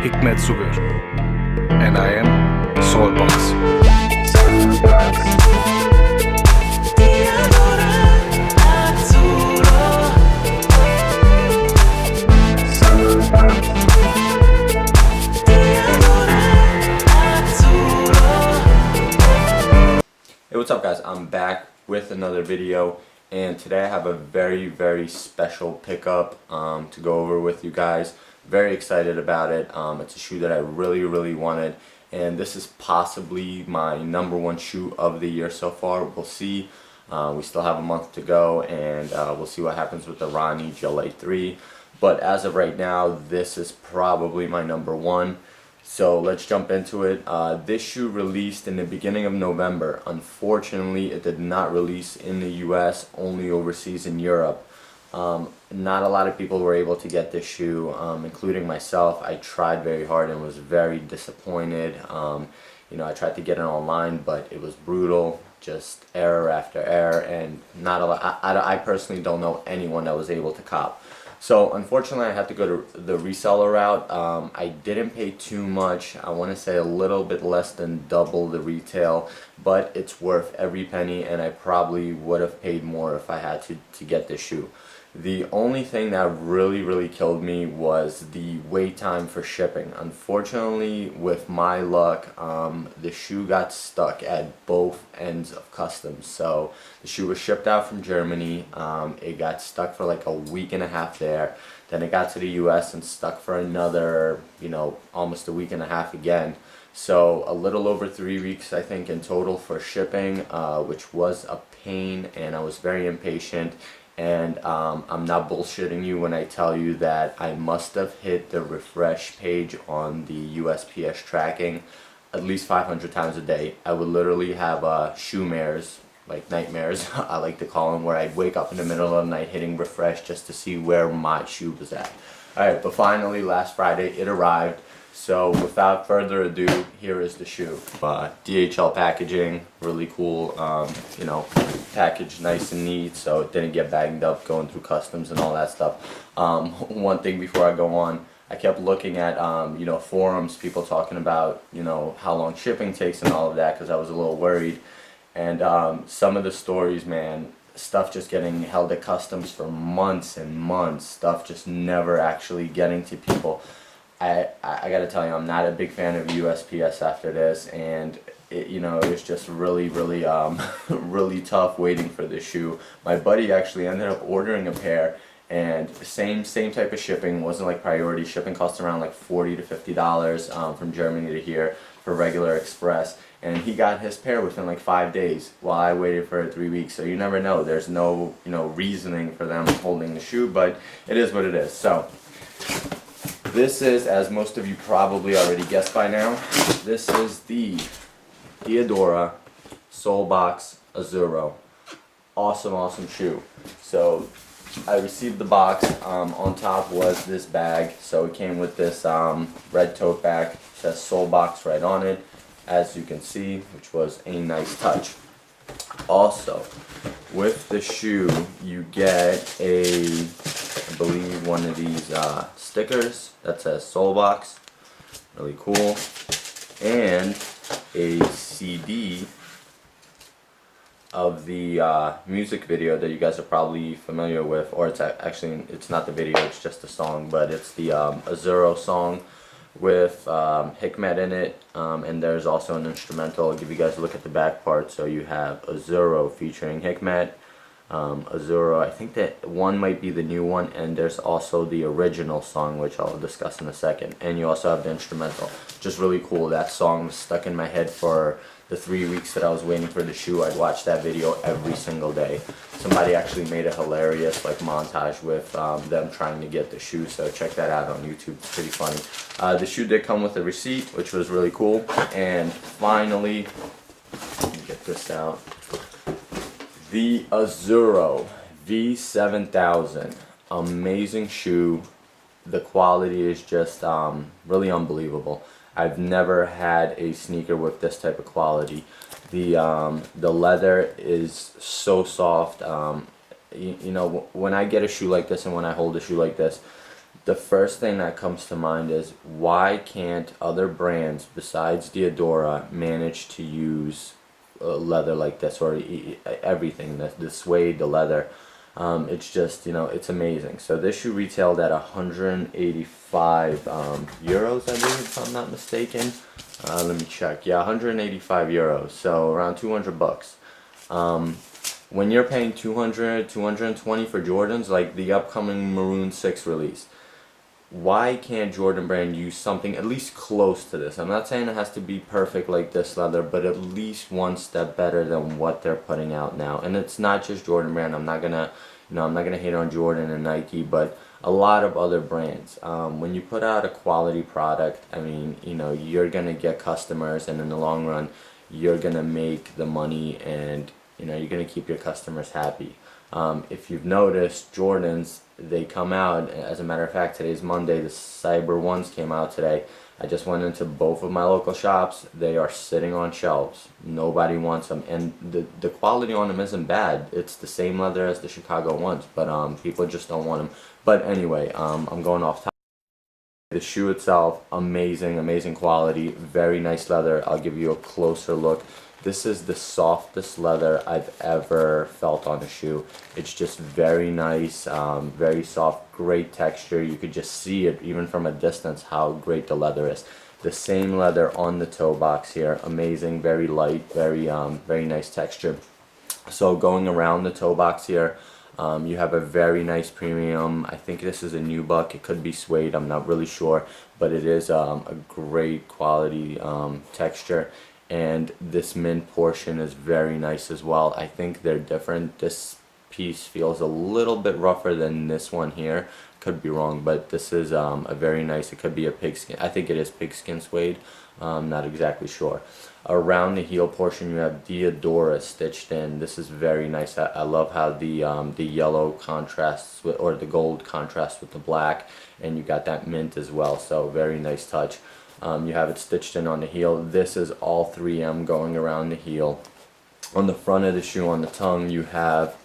AZZURRO, and I am SOLEBOX. Diadora, azzurro. Diadora, azzurro. Hey, what's up guys? I'm back with another video, and today I have a very special pickup to go over with you guys. Very excited about it. It's a shoe that I really wanted, and this is possibly my #1 shoe of the year so far. We'll see. We still have a month to go, and we'll see what happens with the Ronnie Gel 3. But as of right now, this is probably my #1. So let's jump into it. This shoe released in the beginning of November. Unfortunately, it did not release in the US, only overseas in Europe. Not a lot of people were able to get this shoe, including myself. I tried very hard and was very disappointed. You know, I tried to get it online, but it was brutal, just error after error, and not a lot. I personally don't know anyone that was able to cop. So unfortunately, I had to go to the reseller route. I didn't pay too much. I want to say a little bit less than double the retail, but it's worth every penny, and I probably would have paid more if I had to get this shoe. The only thing that really killed me was the wait time for shipping. Unfortunately, with my luck, the shoe got stuck at both ends of customs. So the shoe was shipped out from Germany. It got stuck for like a week and a half there. Then it got to the US and stuck for another, you know, almost a week and a half again. So a little over 3 weeks, I think, in total for shipping, which was a pain, and I was very impatient. And I'm not bullshitting you when I tell you that I must have hit the refresh page on the USPS tracking at least 500 times a day. I would literally have shoe mares, like nightmares, I like to call them, where I'd wake up in the middle of the night hitting refresh just to see where my shoe was at. Alright, but finally last Friday it arrived. So without further ado, here is the shoe. DHL packaging, really cool, you know, packaged nice and neat, so it didn't get bagged up going through customs and all that stuff. One thing before I go on, I kept looking at, you know, forums, people talking about, you know, how long shipping takes and all of that, because I was a little worried. And some of the stories, man, stuff just getting held at customs for months and months, stuff just never actually getting to people. I gotta tell you, I'm not a big fan of USPS after this, and it, you know, it was just really really tough waiting for this shoe. My buddy actually ended up ordering a pair, and same type of shipping. Wasn't like priority shipping, cost around like $40 to $50 from Germany to here for regular express, and he got his pair within like 5 days while I waited for 3 weeks. So you never know. There's no, you know, reasoning for them holding the shoe, but it is what it is. So this is, as most of you probably already guessed by now, this is the Diadora SOLEBOX AZZURRO. Awesome shoe. So I received the box. On top was this bag. So it came with this red tote bag. It says SOLEBOX right on it, as you can see, which was a nice touch. Also, with the shoe, you get a, I believe, one of these stickers that says SOLEBOX. Really cool. And a CD of the music video that you guys are probably familiar with, or it's actually, it's not the video, it's just a song, but it's the AZZURRO song with Hikmet in it, and there's also an instrumental. I'll give you guys a look at the back part. So you have AZZURRO featuring Hikmet, AZZURRO, I think that one might be the new one, and there's also the original song, which I'll discuss in a second, and you also have the instrumental. Just really cool. That song was stuck in my head for the 3 weeks that I was waiting for the shoe. I'd watch that video every single day. Somebody actually made a hilarious like montage with them trying to get the shoe, so check that out on YouTube. It's pretty funny. The shoe did come with a receipt, which was really cool. And finally, let me get this out. The AZZURRO V.7000. Amazing shoe. The quality is just really unbelievable. I've never had a sneaker with this type of quality. The leather is so soft. You know, when I get a shoe like this and when I hold a shoe like this, the first thing that comes to mind is, why can't other brands besides Diadora manage to use leather like this, or everything, the suede, the leather. It's just, it's amazing. So this shoe retailed at 185 euros, I believe, if I'm not mistaken. Let me check. Yeah, 185 euros, so around 200 bucks. When you're paying 200, 220 for Jordans, like the upcoming Maroon 6 release, why can't Jordan Brand use something at least close to this? I'm not saying it has to be perfect like this leather, but at least one step better than what they're putting out now. And it's not just Jordan Brand. I'm not gonna, I'm not gonna hate on Jordan and Nike, but a lot of other brands. When you put out a quality product, I mean, you're gonna get customers, and in the long run, you're gonna make the money, and you're gonna keep your customers happy. If you've noticed, Jordans, they come out, as a matter of fact, today's Monday, the Cyber Ones came out today. I just went into both of my local shops. They are sitting on shelves. Nobody wants them, and the quality on them isn't bad. It's the same leather as the Chicago ones, but people just don't want them. But anyway, I'm going off topic. The shoe itself, amazing, amazing quality, very nice leather. I'll give you a closer look. This is the softest leather I've ever felt on a shoe. It's just very nice, very soft, great texture. You could just see it even from a distance how great the leather is. The same leather on the toe box here, amazing, very light, very nice texture. So going around the toe box here, you have a very nice premium. I think this is a nubuck. It could be suede. I'm not really sure, but it is a great quality texture. And this mint portion is very nice as well. I think they're different. This piece feels a little bit rougher than this one here. Could be wrong, but this is a very nice, it could be a pigskin. I think it is pigskin suede. Not exactly sure. Around the heel portion, you have Diadora stitched in. This is very nice. I love how the yellow contrasts with, or the gold contrasts with the black, and you got that mint as well. So very nice touch. You have it stitched in on the heel. This is all 3M going around the heel. On the front of the shoe, on the tongue, you have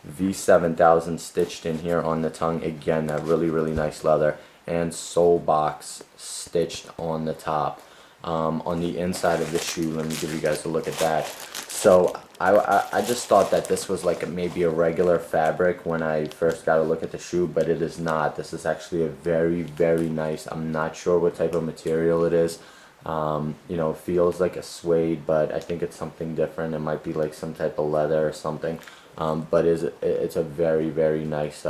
V.7000 stitched in here on the tongue. Again, that really nice leather. And SOLEBOX stitched on the top. On the inside of the shoe, let me give you guys a look at that. So I just thought that this was like maybe a regular fabric when I first got a look at the shoe, but it is not. This is actually a very nice, I'm not sure what type of material it is. It feels like a suede, but I think it's something different. It might be like some type of leather or something. But it's a very nice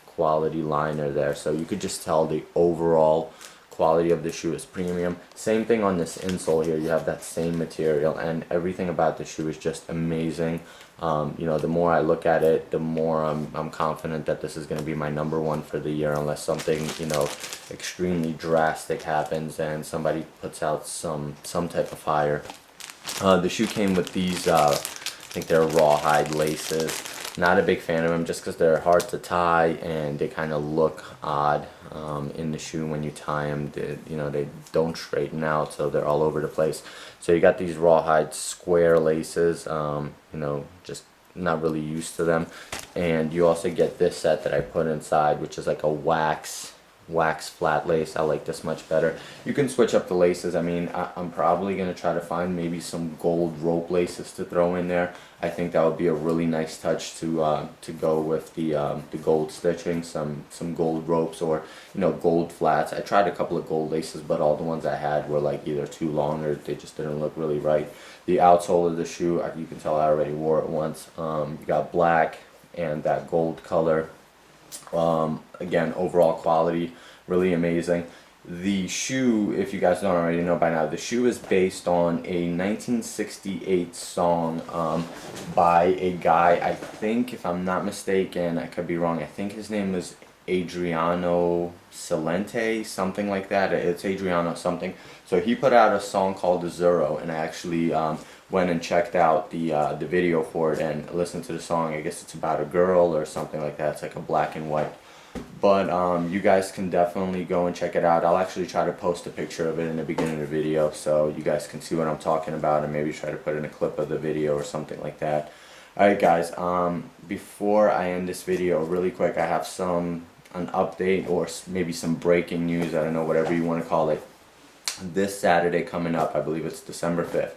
quality liner there. So you could just tell the overall quality of the shoe is premium. Same thing on this insole here. You have that same material, and everything about the shoe is just amazing. The more I look at it, the more I'm confident that this is going to be my #1 for the year, unless something extremely drastic happens and somebody puts out some type of fire. The shoe came with these I think they're rawhide laces. Not a big fan of them just because they're hard to tie and they kind of look odd in the shoe when you tie them. They don't straighten out, so they're all over the place. So you got these rawhide square laces, just not really used to them. And you also get this set that I put inside, which is like a wax flat lace. I like this much better. You can switch up the laces. I mean, I'm probably going to try to find maybe some gold rope laces to throw in there. I think that would be a really nice touch to go with the gold stitching, some gold ropes, or gold flats. I tried a couple of gold laces, but all the ones I had were like either too long or they just didn't look really right. The outsole of the shoe, you can tell I already wore it once. You got black and that gold color. Again, overall quality, really amazing. The shoe, if you guys don't already know by now, the shoe is based on a 1968 song by a guy, I think, if I'm not mistaken, I could be wrong, I think his name was Adriano Celente, something like that. It's Adriano something. So he put out a song called AZZURRO, and I actually went and checked out the video for it and listened to the song. I guess it's about a girl or something like that. It's like a black and white. But you guys can definitely go and check it out. I'll actually try to post a picture of it in the beginning of the video so you guys can see what I'm talking about, and maybe try to put in a clip of the video or something like that. Alright guys, before I end this video, really quick, I have some an update or maybe some breaking news. I don't know, whatever you want to call it. This Saturday coming up, I believe it's December 5th,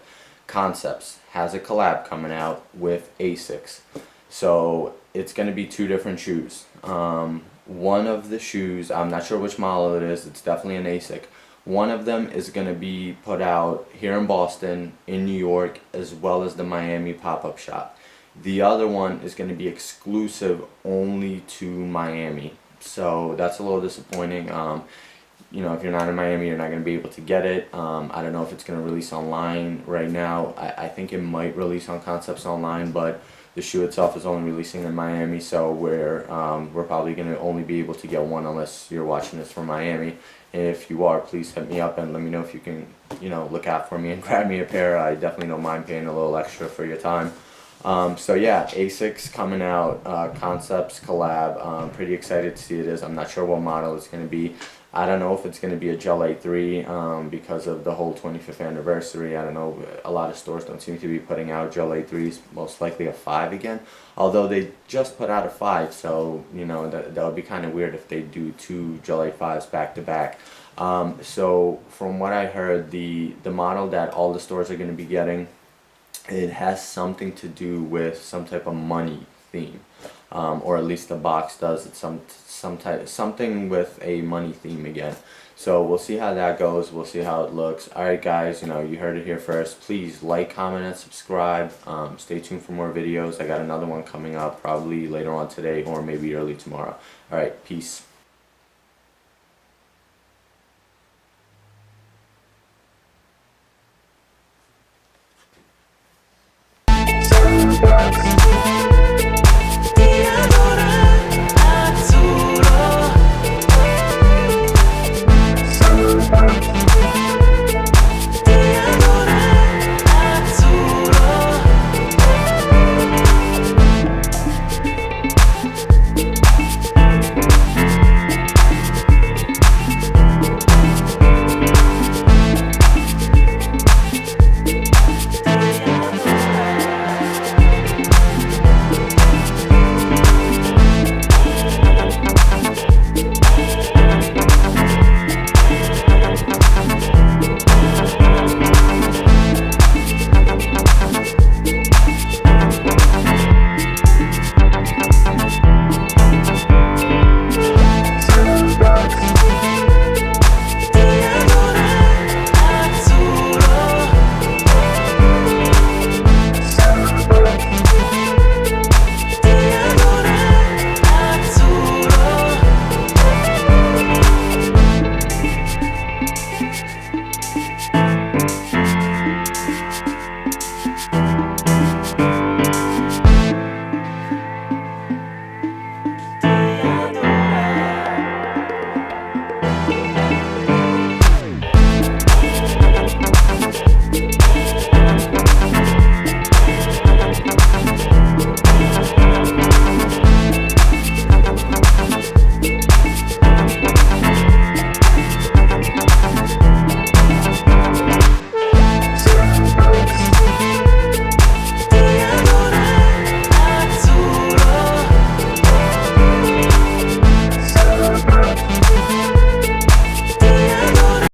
Concepts has a collab coming out with ASICS. So it's going to be two different shoes. One of the shoes, I'm not sure which model it is, it's definitely an ASIC. One of them is going to be put out here in Boston, in New York, as well as the Miami pop-up shop. The other one is going to be exclusive only to Miami. So that's a little disappointing. You know, if you're not in Miami, you're not going to be able to get it. I don't know if it's going to release online right now. I think it might release on Concepts online, but the shoe itself is only releasing in Miami, so we're probably going to only be able to get one unless you're watching this from Miami. And if you are, please hit me up and let me know if you can, you know, look out for me and grab me a pair. I definitely don't mind paying a little extra for your time. So yeah, ASICS coming out, Concepts collab. Pretty excited to see it is. I'm not sure what model it's going to be. I don't know if it's going to be a Gel A3 because of the whole 25th anniversary. I don't know. A lot of stores don't seem to be putting out Gel A3s. Most likely a 5 again. Although they just put out a 5, so you know that would be kind of weird if they do 2 Gel A5s back to back. So from what I heard, the model that all the stores are going to be getting, it has something to do with some type of money theme, or at least the box does. It's something with a money theme again. So we'll see how that goes. We'll see how it looks. Alright guys, you know, you heard it here first. Please like, comment, and subscribe. Stay tuned for more videos. I got another one coming up probably later on today or maybe early tomorrow. Alright, peace. Diadora, azzurro.